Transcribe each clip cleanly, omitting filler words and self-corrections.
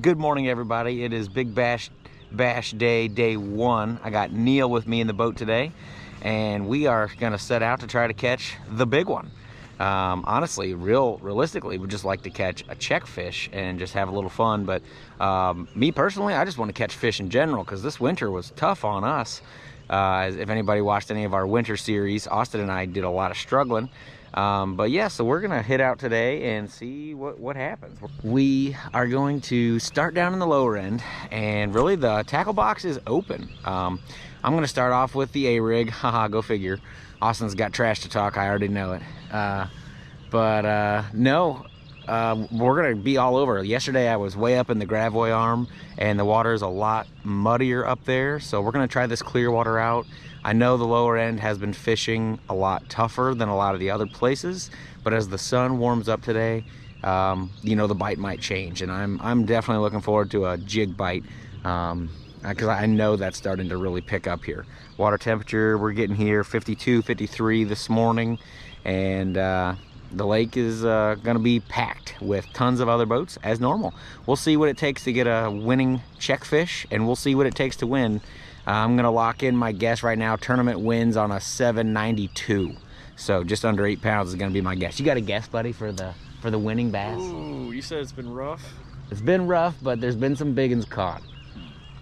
Good morning, everybody. It is Big Bash Day 1. I got Neil with me in the boat today, and we are gonna set out to try to catch the big one. Honestly, realistically, we just like to catch a check fish and just have a little fun. But me personally, I just want to catch fish in general because this winter was tough on us. If anybody watched any of our winter series, Austin and I did a lot of struggling. But yeah, so we're gonna hit out today and see what happens. We are going to start down in the lower end, and really the tackle box is open. I'm gonna start off with the A-rig. Haha, go figure. Austin's got trash to talk, I already know it. No, we're gonna be all over. Yesterday I was way up in the Gravois arm, and the water is a lot muddier up there, so we're gonna try this clear water out. I know the lower end has been fishing a lot tougher than a lot of the other places, but as the sun warms up today, you know, the bite might change, and I'm definitely looking forward to a jig bite, because I know that's starting to really pick up here. Water temperature, we're getting here 52, 53 this morning, and the lake is gonna be packed with tons of other boats as normal. We'll see what it takes to get a winning check fish, and we'll see what it takes to win. I'm gonna lock in my guess right now. Tournament wins on a 792, so just under 8 pounds is gonna be my guess. You got a guess, buddy, for the winning bass? Ooh, you said it's been rough. It's been rough, but there's been some big ones caught.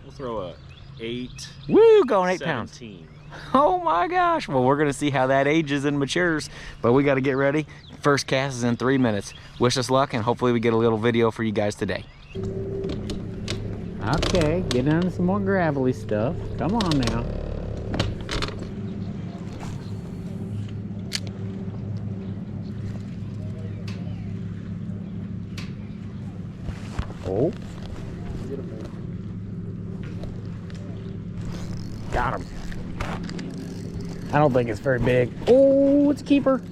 We'll throw a 8. Woo, going 8 pounds. 17. Oh my gosh. Well, we're gonna see how that ages and matures, but we got to get ready. First cast is in 3 minutes. Wish us luck, and hopefully we get a little video for you guys today. Okay, getting on some more gravelly stuff. Come on now. Oh. Got him. I don't think it's very big. Oh, it's a keeper.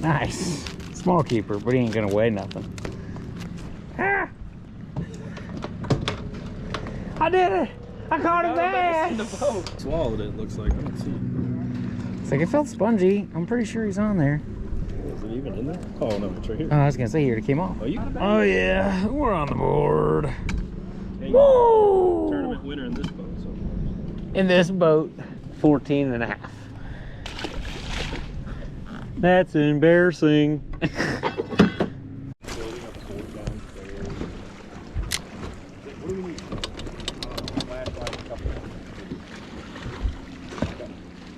Nice. Small keeper, but he ain't gonna weigh nothing. Ah! I did it! I caught a bass! In the boat. Swallowed it, looks like. Let's see. It's like it felt spongy. I'm pretty sure he's on there. Is it even in there? Oh no, it's right here. Oh, I was gonna say here, it came off. Oh, you got a bass? Oh yeah, we're on the board. Hey, Woo! Tournament winner in this boat. So. In this boat, 14 and a half. That's embarrassing.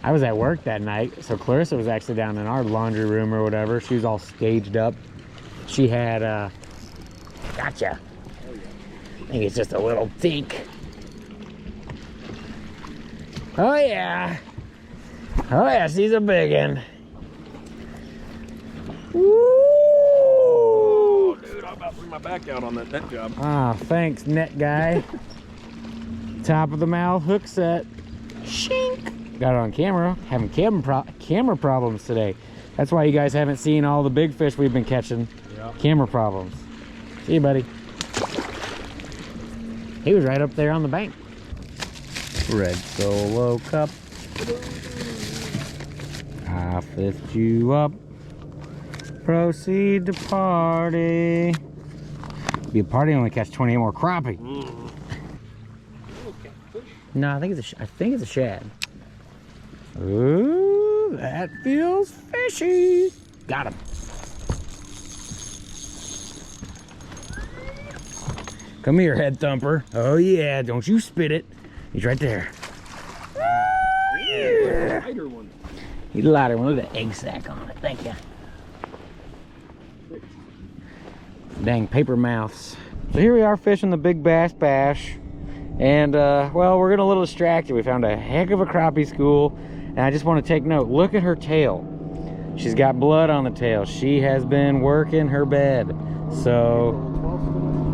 I was at work that night, so Clarissa was actually down in our laundry room or whatever. She was all staged up. She had, gotcha. I think it's just a little tink. Oh yeah. Oh yeah, she's a big one. Woo! Oh, dude, I'm about to bring my back out on that net job. Ah, thanks, net guy. Top of the mouth hook set. Shink. Got it on camera. Having camera problems today. That's why you guys haven't seen all the big fish we've been catching. Yeah. Camera problems. See you, buddy. He was right up there on the bank. Red Solo Cup. I lift you up. Proceed to party. Be a party, only catch 28 more crappie. No, I think it's a shad. Ooh, that feels fishy. Got him. Come here, head thumper. Oh yeah, don't you spit it. He's right there. Yeah. Lighter one. He's a lighter one. Look at the egg sack on it. Thank you. Dang paper mouths. So here we are fishing the Big Bass Bash, and well, we're getting a little distracted. We found a heck of a crappie school, and I just want to take note. Look at her tail. She's got blood on the tail. She has been working her bed. So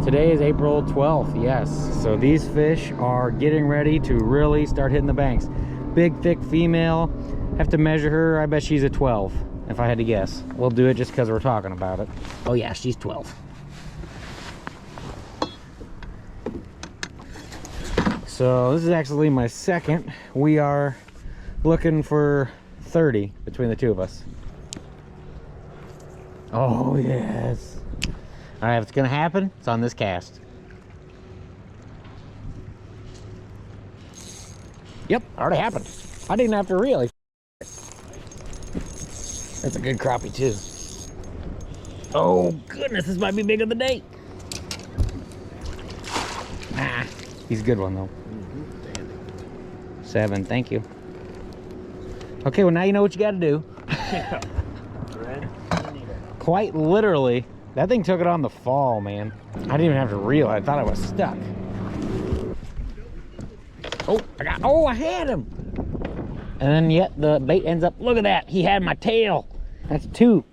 today is April 12th, yes. So these fish are getting ready to really start hitting the banks. Big, thick female. Have to measure her. I bet she's a 12, if I had to guess. We'll do it just because we're talking about it. Oh yeah, she's 12. So this is actually my second. We are looking for 30 between the two of us. Oh, yes. All right, if it's gonna happen, it's on this cast. Yep, already happened. I didn't have to really. That's a good crappie too. Oh goodness, this might be big of the day. Nah, he's a good one though. 7, thank you. Okay, well now you know what you got to do. Yeah. Quite literally, that thing took it on the fall, man. I didn't even have to reel. I thought I was stuck. Oh, I had him. And then yet the bait ends up, look at that. He had my tail. That's 2.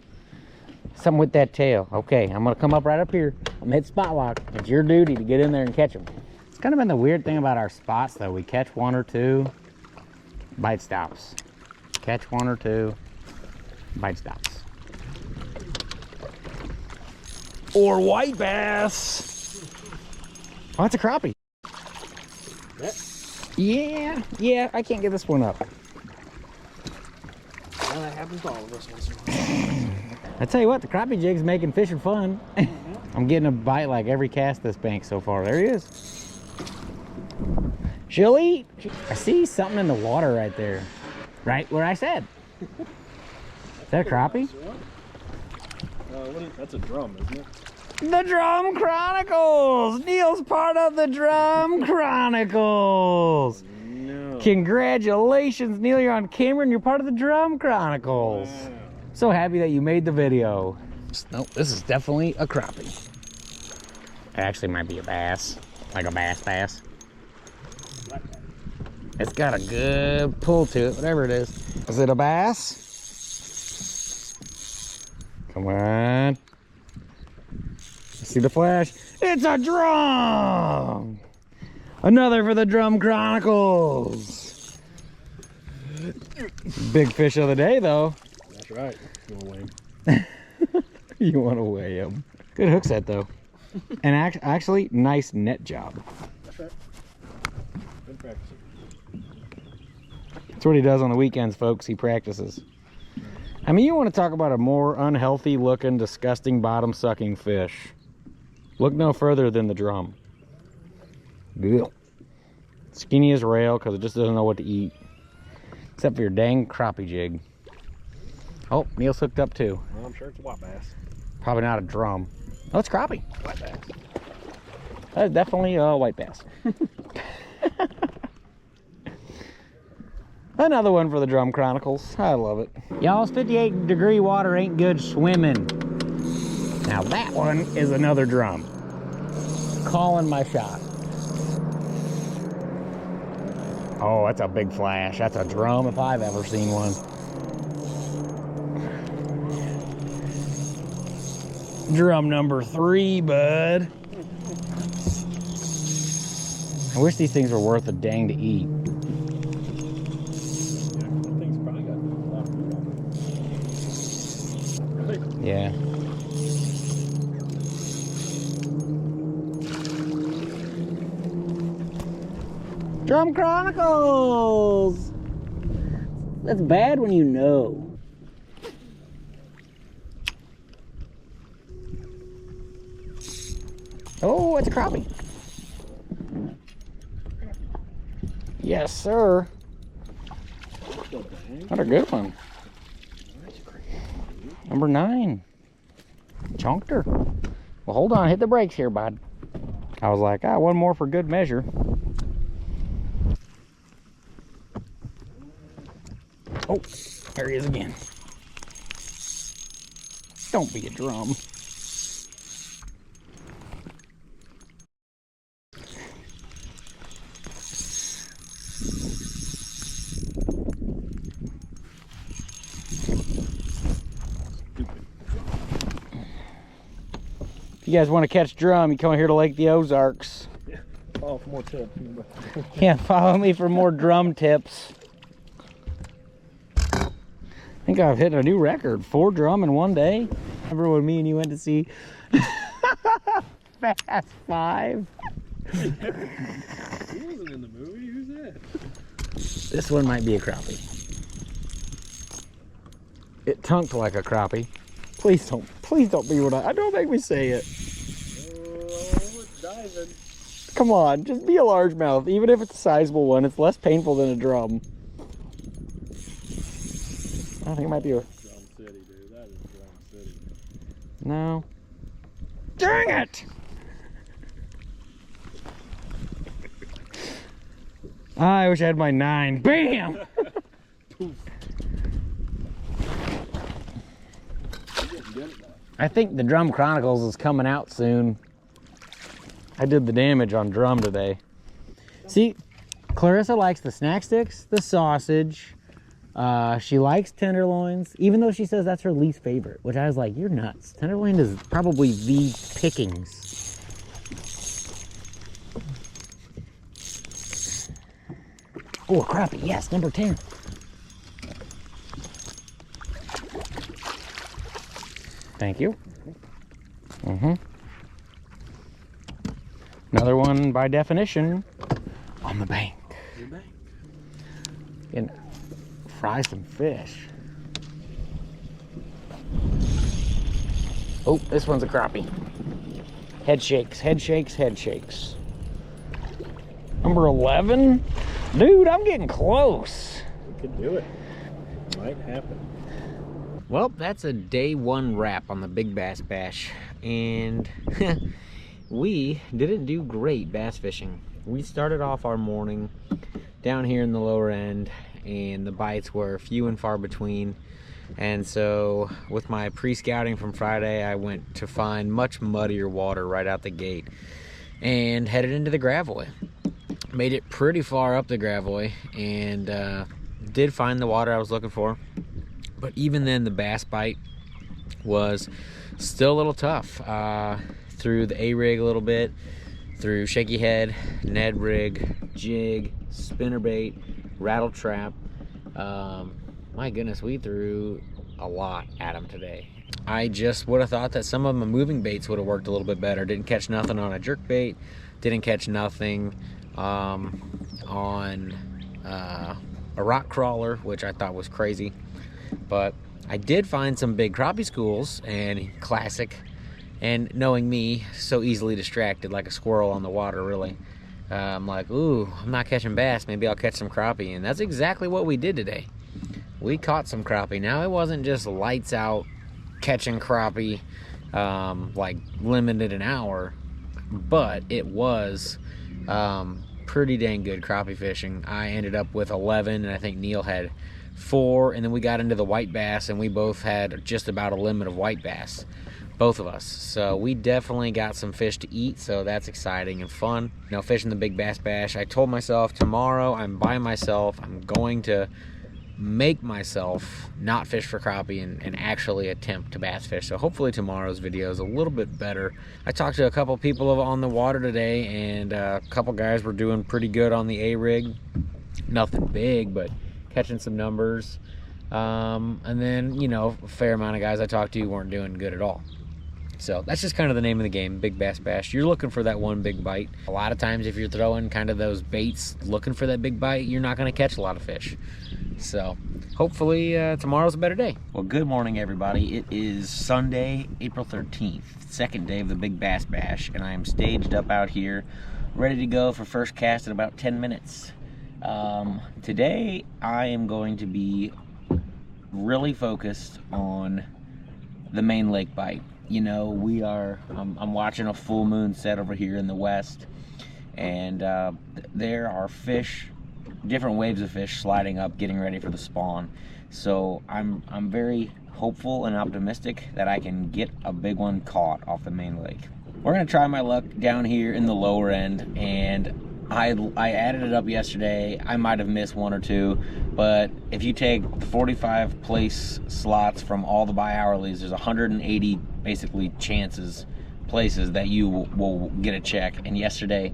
Something with that tail. Okay, I'm gonna come up right up here. I'm gonna hit spot lock. It's your duty to get in there and catch them. It's kind of been the weird thing about our spots though. We catch 1 or 2, bite stops. Catch 1 or 2, bite stops. Or white bass. Oh, that's a crappie. Yeah, I can't get this one up. Well, that happens to all of us. I tell you what, the crappie jig's making fishing fun. I'm getting a bite like every cast this bank so far. There he is. She'll eat. I see something in the water right there. Right where I said. Is that a crappie? That's a drum, isn't it? The Drum Chronicles! Neil's part of the Drum Chronicles! No. Congratulations, Neil, you're on camera and you're part of the Drum Chronicles. Wow. So happy that you made the video. Nope, this is definitely a crappie. It actually might be a bass, like a bass. It's got a good pull to it, whatever it is. Is it a bass? Come on. See the flash? It's a drum! Another for the Drum Chronicles. Big fish of the day, though. That's right. You want to weigh him? You want to weigh him. Good hook set, though. And actually, nice net job. That's right. Good practice. That's what he does on the weekends, folks. He practices. I mean, you want to talk about a more unhealthy looking, disgusting, bottom sucking fish. Look no further than the drum. Ugh. Skinny as rail because it just doesn't know what to eat. Except for your dang crappie jig. Oh, Neil's hooked up too. Well, I'm sure it's a white bass. Probably not a drum. Oh, it's crappie. White bass. That's definitely a white bass. Another one for the Drum Chronicles. I love it. Y'all's 58-degree water ain't good swimming. Now that one is another drum. Calling my shot. Oh, that's a big flash. That's a drum if I've ever seen one. Drum number 3, bud. I wish these things were worth a dang to eat. Yeah. Drum Chronicles! That's bad when you know. Oh, it's a crappie. Yes, sir. What a good one. Number 9. Chonked her. Well, hold on. Hit the brakes here, bud. I was like, one more for good measure. Oh, there he is again. Don't be a drum. If you guys want to catch drum, you come here to Lake the Ozarks. Yeah, follow for more tips. Yeah, follow me for more drum tips. I think I've hit a new record. 4 drum in one day. Remember when me and you went to see Fast 5? He wasn't in the movie. Who's that? This one might be a crappie. It tunked like a crappie. Please don't be what I don't make me say it. Oh, it's diving. Come on, just be a largemouth. Even if it's a sizable one, it's less painful than a drum. I think it might be a... Drum City, dude. That is Drum City. No. Dang it! I wish I had my 9. Bam! I think the Drum Chronicles is coming out soon. I did the damage on drum today. See, Clarissa likes the snack sticks, the sausage. She likes tenderloins, even though she says that's her least favorite, which I was like, you're nuts. Tenderloin is probably the pickings. Oh, a crappie, yes, number 10. Thank you. Another one by definition on the bank. And fry some fish. Oh, this one's a crappie. Head shakes, head shakes, head shakes. Number 11? Dude, I'm getting close. We could do it. Might happen. Well, that's a day 1 wrap on the Big Bass Bash, and we didn't do great bass fishing. We started off our morning down here in the lower end, and the bites were few and far between. And so with my pre-scouting from Friday, I went to find much muddier water right out the gate and headed into the Gravois. Made it pretty far up the Gravois and did find the water I was looking for. But even then, the bass bite was still a little tough. Through the A-rig a little bit, through shaky head, Ned rig, jig, spinnerbait, rattle trap. My goodness, we threw a lot at them today. I just would have thought that some of my moving baits would have worked a little bit better. Didn't catch nothing on a jerk bait. Didn't catch nothing on a rock crawler, which I thought was crazy. But I did find some big crappie schools, and classic. And knowing me, so easily distracted like a squirrel on the water, really. I'm like, ooh, I'm not catching bass. Maybe I'll catch some crappie. And that's exactly what we did today. We caught some crappie. Now, it wasn't just lights out catching crappie, like limited an hour, but it was pretty dang good crappie fishing. I ended up with 11, and I think Neil had 4, and then we got into the white bass, and we both had just about a limit of white bass, both of us. So we definitely got some fish to eat, so that's exciting and fun. You know, fishing the Big Bass Bash, I told myself tomorrow I'm by myself. I'm going to make myself not fish for crappie and actually attempt to bass fish. So hopefully tomorrow's video is a little bit better. I talked to a couple people on the water today, and a couple guys were doing pretty good on the A-rig. Nothing big, but catching some numbers. And then, you know, a fair amount of guys I talked to weren't doing good at all. So that's just kind of the name of the game, Big Bass Bash. You're looking for that one big bite. A lot of times if you're throwing kind of those baits looking for that big bite, you're not going to catch a lot of fish. So hopefully tomorrow's a better day. Well, good morning, everybody. It is Sunday, April 13th, second day of the Big Bass Bash, and I am staged up out here, ready to go for first cast in about 10 minutes. Today I am going to be really focused on the main lake bite. You know, we are, I'm watching a full moon set over here in the west, and there are fish, different waves of fish sliding up, getting ready for the spawn. So I'm very hopeful and optimistic that I can get a big one caught off the main lake. We're gonna try my luck down here in the lower end, and I added it up yesterday. I might have missed 1 or 2, but if you take the 45 place slots from all the bi-hourlies, there's 180 basically places that you will get a check. And yesterday,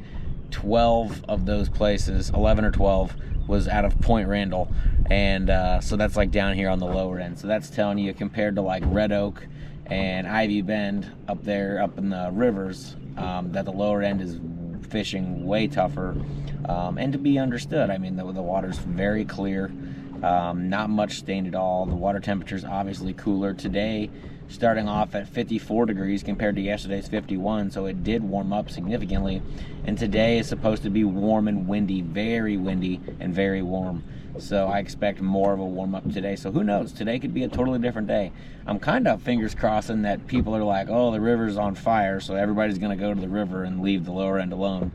12 of those places, 11 or 12, was out of Point Randall, and so that's like down here on the lower end. So that's telling you, compared to like Red Oak and Ivy Bend up there, up in the rivers, that the lower end is fishing way tougher, and to be understood. I mean, the water's very clear, not much stained at all. The water temperature's obviously cooler today. starting off at 54 degrees compared to yesterday's 51, so it did warm up significantly. And today is supposed to be warm and windy, very windy and very warm. So I expect more of a warm up today. So who knows? Today could be a totally different day. I'm kind of fingers crossing that people are like, oh, the river's on fire, so everybody's going to go to the river and leave the lower end alone.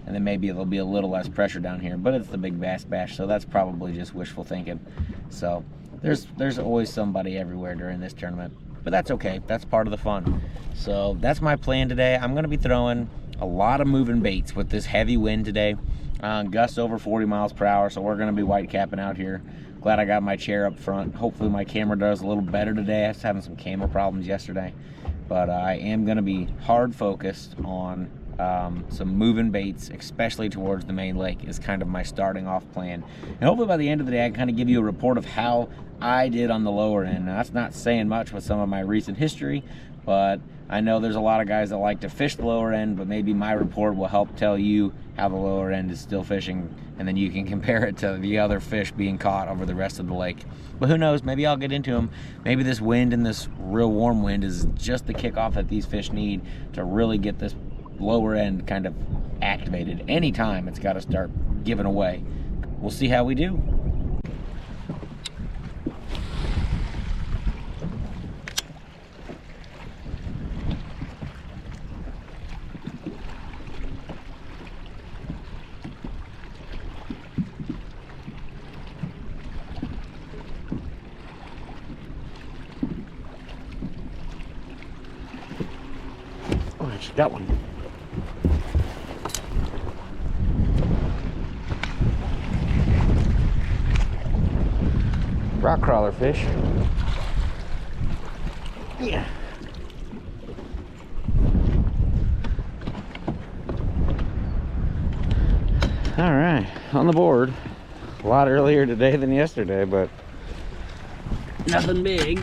And then maybe there'll be a little less pressure down here. But it's the Big Bass Bash, so that's probably just wishful thinking. So there's always somebody everywhere during this tournament. But that's okay. That's part of the fun. So that's my plan today. I'm going to be throwing a lot of moving baits with this heavy wind today. Gusts over 40 miles per hour, so we're going to be white capping out here. Glad I got my chair up front. Hopefully my camera does a little better today. I was having some camera problems yesterday. But I am going to be hard focused on some moving baits, especially towards the main lake, is kind of my starting off plan. And hopefully by the end of the day I can kind of give you a report of how I did on the lower end. Now, that's not saying much with some of my recent history, but I know there's a lot of guys that like to fish the lower end, but maybe my report will help tell you how the lower end is still fishing, and then you can compare it to the other fish being caught over the rest of the lake. But who knows, maybe I'll get into them. Maybe this wind and this real warm wind is just the kickoff that these fish need to really get this lower end kind of activated. Anytime it's got to start giving away. We'll see how we do. Oh, I just got one. Rock crawler fish. Yeah. All right, on the board. A lot earlier today than yesterday, but nothing big.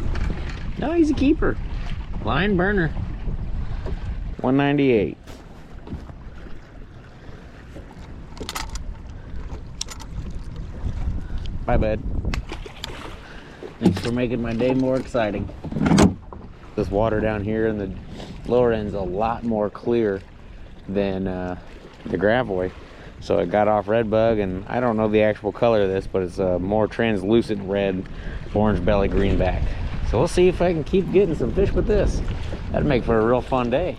No, he's a keeper. Line burner. 198. Bye, bud. Thanks for making my day more exciting. This water down here in the lower end's a lot more clear than the Gravois. So it got off red bug, and I don't know the actual color of this, but it's a more translucent red, orange belly, greenback. So we'll see if I can keep getting some fish with this. That'd make for a real fun day.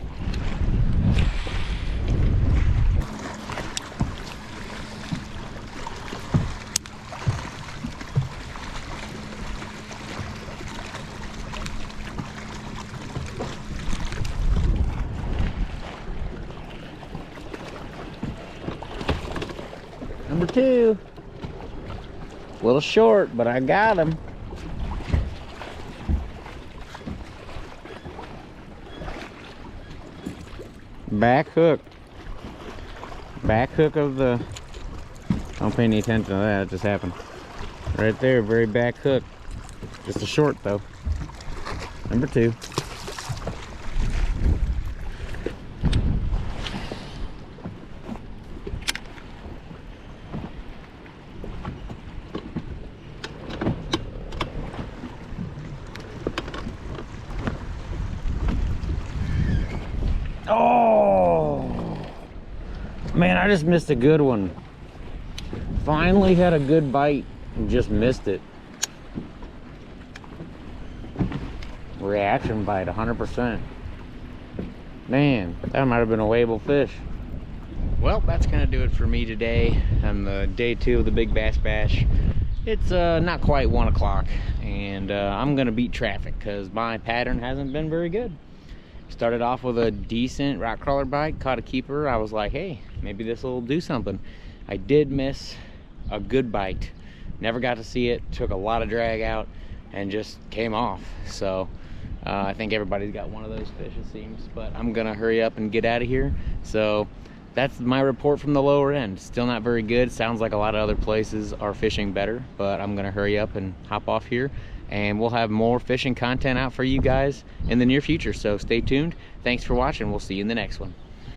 Number 2. A little short, but I got him. Back hook. Back hook of the... Don't pay any attention to that, it just happened. Right there, very back hook. Just a short though. Number 2. Oh man, I just missed a good one. Finally had a good bite and just missed it. Reaction bite, 100%. Man, that might have been a weighable fish. Well, that's gonna do it for me today on the day 2 of the Big Bass Bash. It's not quite 1 o'clock, and I'm gonna beat traffic because my pattern hasn't been very good. Started off with a decent rock crawler bite, caught a keeper. I was like, hey, maybe this will do something. I did miss a good bite. Never got to see it. Took a lot of drag out and just came off. So I think everybody's got one of those fish, it seems. But I'm gonna hurry up and get out of here. So that's my report from the lower end. Still not very good. Sounds like a lot of other places are fishing better, but I'm gonna hurry up and hop off here, and we'll have more fishing content out for you guys in the near future. So stay tuned. Thanks for watching. We'll see you in the next one.